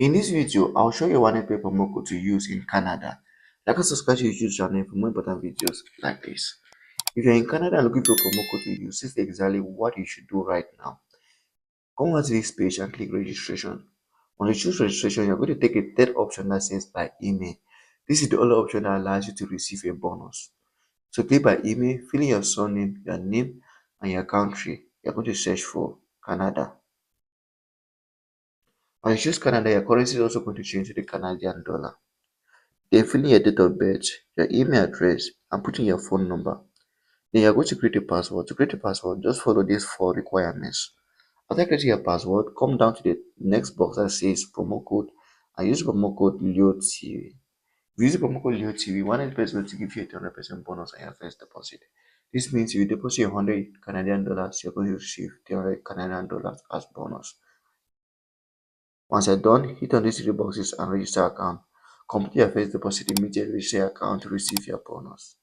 In this video, I'll show you one Airpay promo code to use in Canada. Like and subscribe to YouTube channel for more important videos like this. If you're in Canada and looking for a promo code to use, this is exactly what you should do right now. Come over to this page and click registration. When you choose registration, you're going to take a third option that says by email. This is the only option that allows you to receive a bonus. So click by email, fill in your surname, your name, and your country. You're going to search for Canada. When you choose Canada, your currency is also going to change to the Canadian dollar. Then fill in your date of birth, your email address, and put in your phone number. Then you're going to create a password. To create a password, just follow these 4 requirements. After creating your password, come down to the next box that says promo code and use promo code LEOTV. If you use promo code LEOTV, one is going to give you a 300% bonus on your first deposit. This means if you deposit 100 Canadian dollars, you're going to receive 300 Canadian dollars as bonus. Once you're done, hit on these 3 boxes and register account. Complete your first deposit immediately, register your account to receive your bonus.